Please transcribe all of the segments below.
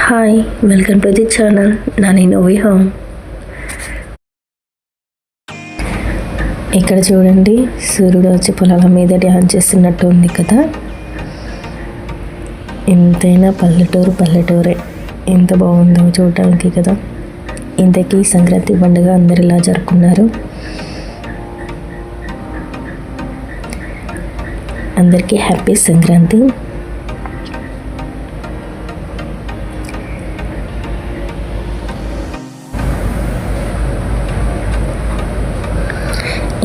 Hi, welcome to the channel Nani నోవి home. ఇక్కడ చూడండి, సూర్యుడు వచ్చి పొలాల మీద డ్యాన్స్ చేస్తున్నట్టు ఉంది కదా. ఎంతైనా పల్లెటూరే ఎంత బాగుందో చూడటానికి కదా. ఇంతకీ సంక్రాంతి పండుగ అందరు ఇలా జరుపుకున్నారు. అందరికీ హ్యాపీ సంక్రాంతి.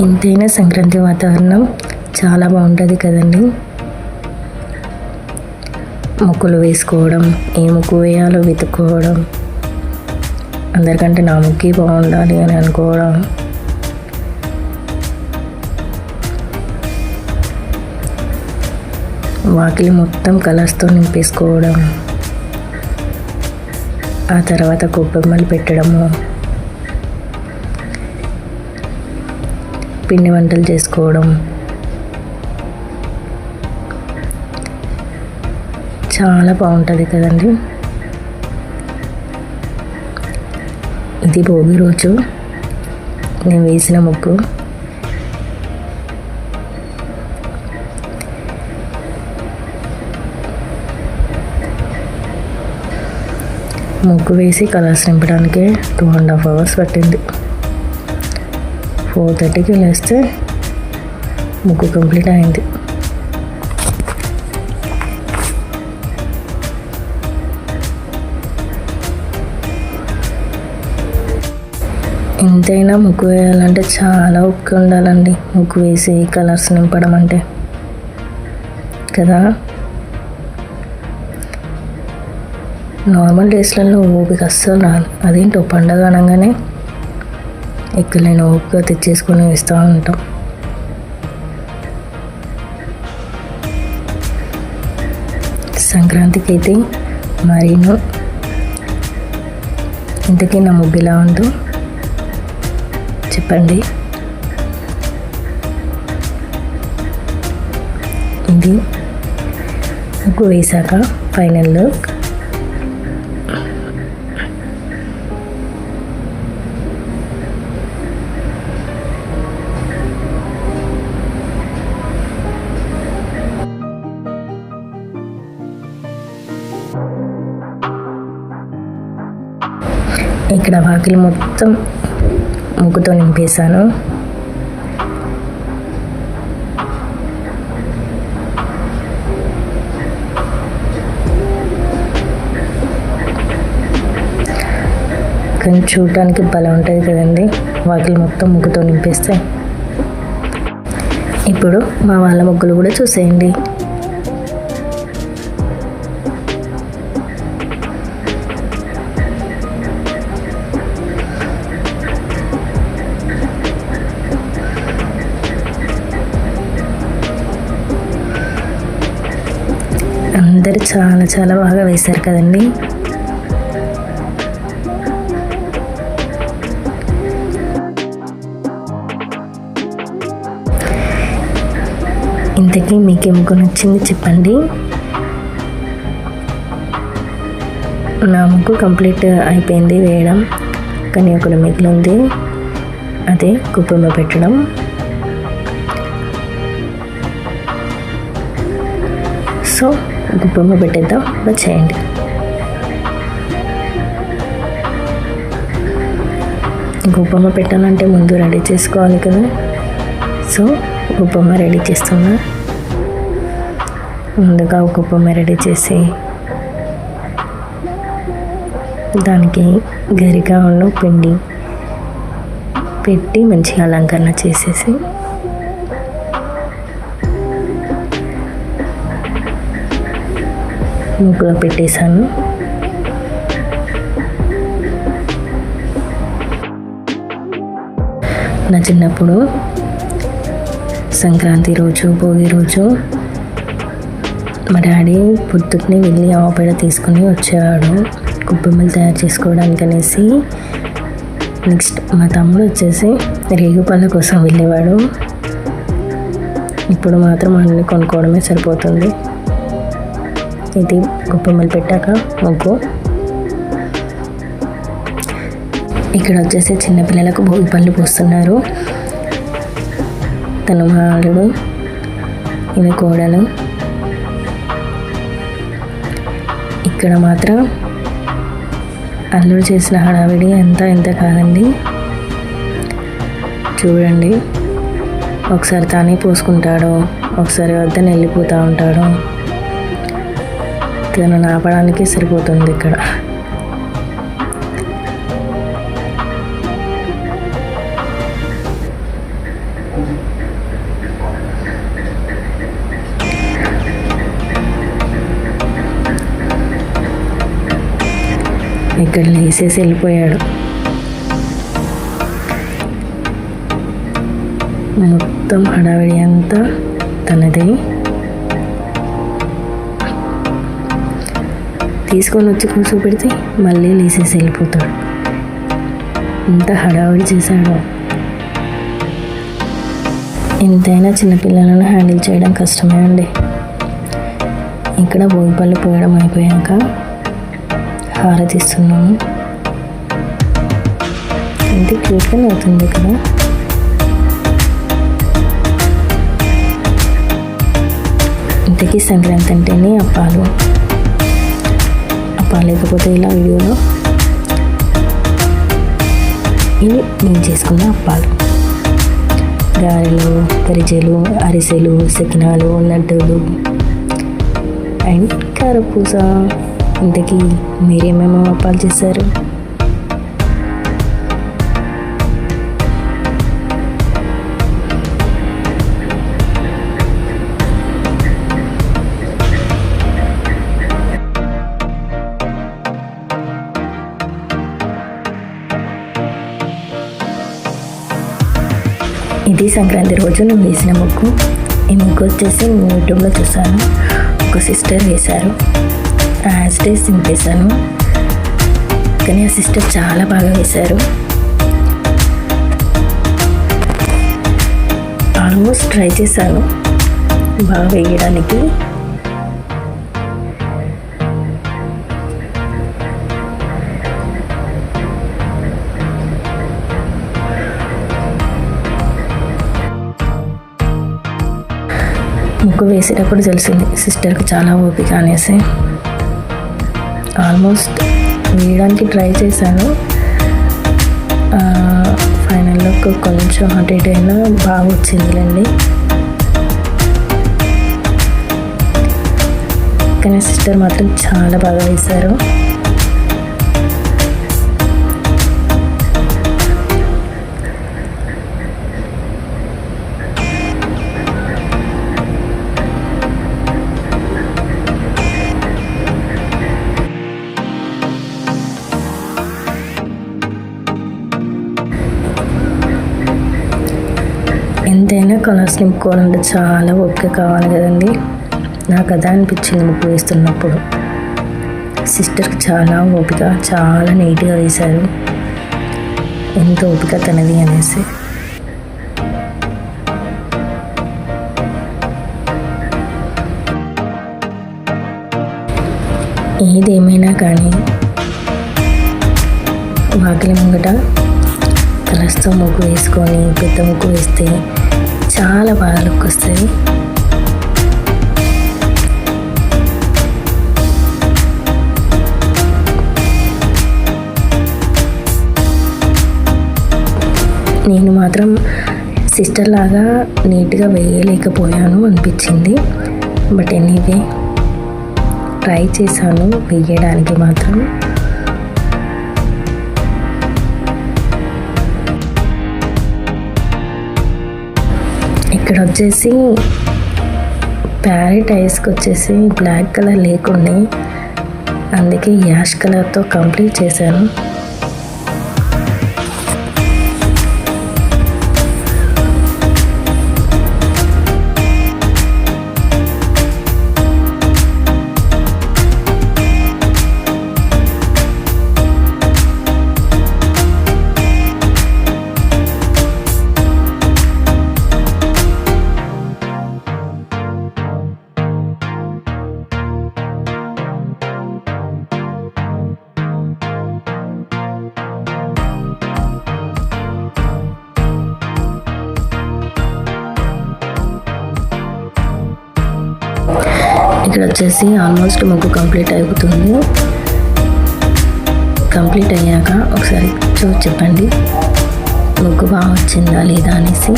ఎంతైనా సంక్రాంతి వాతావరణం చాలా బాగుంటుంది కదండి. ముగ్గులు వేసుకోవడం, ఏ ముగ్గు వేయాలో వెతుక్కోవడం, అందరికంటే నా ముగ్గు బాగుండాలి అని అనుకోవడం, వాకిలి మొత్తం కలర్స్తో నింపేసుకోవడం, ఆ తర్వాత గొబ్బెమ్మలు పెట్టడము, పిండి వంటలు చేసుకోవడం చాలా బాగుంటుంది కదండి. ఇది భోగి రోజు నేను వేసిన ముగ్గు. ముగ్గు వేసి కలర్స్ నింపడానికి 2.5 hours పట్టింది. 4:30కి లేస్తే ముగ్గు కంప్లీట్ అయింది. ఎంతైనా ముగ్గు వేయాలంటే చాలా ఓపిక ఉండాలండి. ముగ్గు వేసి కలర్స్ నింపడం అంటే కదా. నార్మల్ డేస్లలో ఓపిక అస్సలు రాదు. అదేంటో పండగ అనగానే ఎక్కడైనా ఓపిక తెచ్చేసుకొని వేస్తూ ఉంటాం. సంక్రాంతికి అయితే మరీను. ఇంతకీ నా ముగ్గు ఎలా ఉందో చెప్పండి. ఇది ముగ్గు వేసాక ఫైనల్ లుక్. ఇక్కడ వాకిలి మొత్తం ముగ్గుతో నింపేశాను. కానీ చూడటానికి భలే ఉంటుంది కదండి, వాకిలి మొత్తం ముగ్గుతో నింపేస్తే. ఇప్పుడు మా వాళ్ళ ముగ్గులు కూడా చూసేయండి. అందరు చాలా చాలా బాగా వేశారు కదండి. ఇంతకీ మీకు ముగ్గు నచ్చింది చెప్పండి. నా ముగ్గు కంప్లీట్ అయిపోయింది వేయడం, కానీ ఒకటి మిగిలింది, అదే గొబ్బెమ్మ పెట్టడం. సో గొబ్బెమ్మ పెట్టేద్దాం, వచ్చేయండి. గొబ్బెమ్మ పెట్టాలంటే ముందు రెడీ చేసుకోవాలి కదా. సో గొబ్బెమ్మ రెడీ చేస్తున్నా. ముందుగా గొబ్బెమ్మ రెడీ చేసి దానికి గరిగా ఉన్న పిండి పెట్టి మంచిగా అలంకరణ చేసేసి ముగ్గులో పెట్టేశాను. నా చిన్నప్పుడు సంక్రాంతి రోజు, భోగి రోజు మా డాడీ పొద్దున్నే వెళ్ళి ఆవుపేడ తీసుకుని వచ్చేవాడు గొబ్బెమ్మలు తయారు చేసుకోవడానికి అనేసి. నెక్స్ట్ మా తమ్ముడు వచ్చేసి రేగుపళ్ళ కోసం వెళ్ళేవాడు. ఇప్పుడు మాత్రం అన్నీ కొనుక్కోవడమే సరిపోతుంది. ఇది గొబ్బెమ్మలు పెట్టాక ముగ్గు ఇక్కడ వచ్చేసి చిన్నపిల్లలకు భోగి పళ్ళు పోస్తున్నారు. తను మా అల్లుడు, ఈమె కోడలు. ఇక్కడ మాత్రం అల్లుడు చేసిన హడావిడి ఎంత కాదండి. చూడండి, ఒకసారి తానే పోసుకుంటాడు, ఒకసారి వద్దని వెళ్ళిపోతూ ఉంటాడు. తనను ఆపడానికి సరిపోతుంది ఇక్కడ. ఇక్కడ లేసేసి వెళ్ళిపోయాడు. మొత్తం హడావిడి అంతా తనదే. తీసుకొని వచ్చి కూర్చోబెడితే మళ్ళీ లేసేసి వెళ్ళిపోతాడు. ఇంత హడావిడి చేశాడు. ఎంతైనా చిన్నపిల్లలను హ్యాండిల్ చేయడం కష్టమే అండి. ఇక్కడ భోగిపళ్ళు పోయడం అయిపోయాక హారతి ఇస్తున్నాము. ఎంత క్యూట్గా అవుతుంది కదా. ఇంతకీ సంక్రాంతి అంటేనే అప్పాలు లేకపోతే ఇలా వీడియోలో ఇవి నేను చేసుకున్న అప్పాలు, గారెలు, గరిజెలు, అరిసెలు, సకినాలు, లడ్డూలు అండ్ కారపూస. ఇంతకీ మీరేమేమో అప్పాలు చేశారు? ఇది సంక్రాంతి రోజు నేను వేసిన ముగ్గు. ఈ ముగ్గు వచ్చేసి నేను యూట్యూబ్లో చూసాను. ఒక సిస్టర్ వేశారు, యాజ్ డేస్ సింపేశాను. కానీ ఆ సిస్టర్ చాలా బాగా వేశారు. ఆల్మోస్ట్ ట్రై చేశాను బాగా వేయడానికి. ముగ్గు వేసేటప్పుడు తెలిసింది సిస్టర్కి చాలా ఓపిక అనేసి. ఆల్మోస్ట్ వేయడానికి ట్రై చేశాను. ఫైనల్లో కొంచెం అటు ఇటు అయినా బాగా వచ్చిందిలేండి. కానీ సిస్టర్ మాత్రం చాలా బాగా వేశారు. ఎంతైనా కలర్స్ నింపుకోవాలంటే చాలా ఓపిక కావాలి కదండి. నాకు అదే అనిపించింది ముగ్గు వేస్తున్నప్పుడు. సిస్టర్కి చాలా ఓపిక, చాలా నీట్గా వేశారు. ఎంత ఓపిక తనది అనేసి. ఏదేమైనా కానీ వాకిలి ముంగట కలర్స్తో ముగ్గు వేసుకొని పెద్ద ముగ్గు వేస్తే చాలా బాగా లుక్ వస్తుంది. నేను మాత్రం సిస్టర్ లాగా నీట్గా వేయలేకపోయాను అనిపించింది. బట్ ఎనీవే ట్రై చేశాను వేయడానికి మాత్రం. ఇక్కడ వచ్చేసి ప్యారెట్ ఐస్కి వచ్చేసి బ్లాక్ కలర్ లేకుండా, అందుకే యాష్ కలర్తో కంప్లీట్ చేశాను. వచ్చేసి ఆల్మోస్ట్ ముగ్గు కంప్లీట్ అవుతుంది. కంప్లీట్ అయ్యాక ఒకసారి చూసి చెప్పండి ముగ్గు బాగా వచ్చిందా లేదా అనేసి.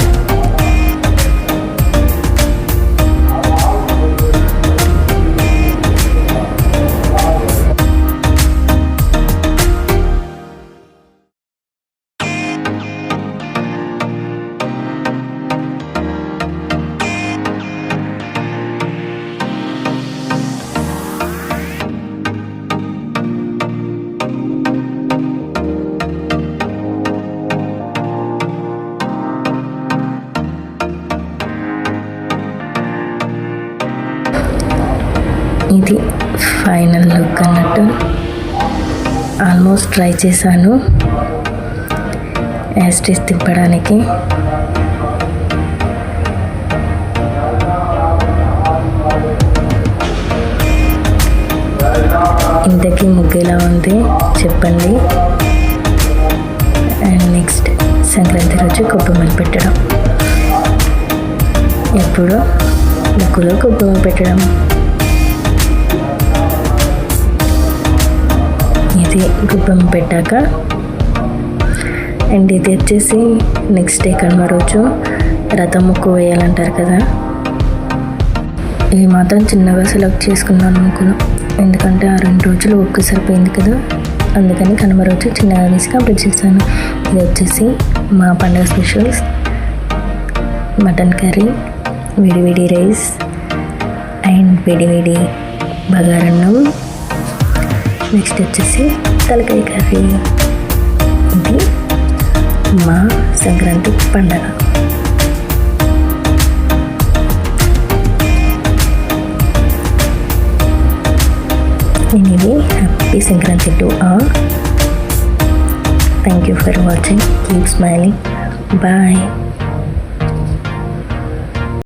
ఇది ఫైనల్ లుక్ అన్నట్టు. ఆల్మోస్ట్ ట్రై చేశాను యాస్టిస్ తిప్పడానికి. ఇంతకీ ముగ్గు ఎలా ఉంది చెప్పండి. అండ్ నెక్స్ట్ సంక్రాంతి రోజు గొబ్బెమ్మలు పెట్టడం. ఎప్పుడు ముగ్గులో గొబ్బెమ్మ పెట్టడం. ఇది గొబ్బెమ్మ పెట్టాక అండ్ ఇది వచ్చేసి నెక్స్ట్ డే కనుమ రోజు రథం ముగ్గు వేయాలంటారు కదా. ఇది మాత్రం చిన్నగా సెలెక్ట్ చేసుకున్నాను ముగ్గులు, ఎందుకంటే ఆ 2 రోజులు ఒక్క సరిపోయింది కదా, అందుకని కనుమ రోజు చిన్నగా తీసి కంప్లీట్ చేశాను. ఇది వచ్చేసి మా పండుగ స్పెషల్స్ మటన్ కర్రీ, వేడి రైస్ అండ్ వేడి బగారన్నం. నెక్స్ట్ వచ్చేసి తలకాయ కర్రీ. ఇది మా సంక్రాంతి పండగ. Anyway happy Sankranti to all. Thank you for watching. Keep smiling. Bye.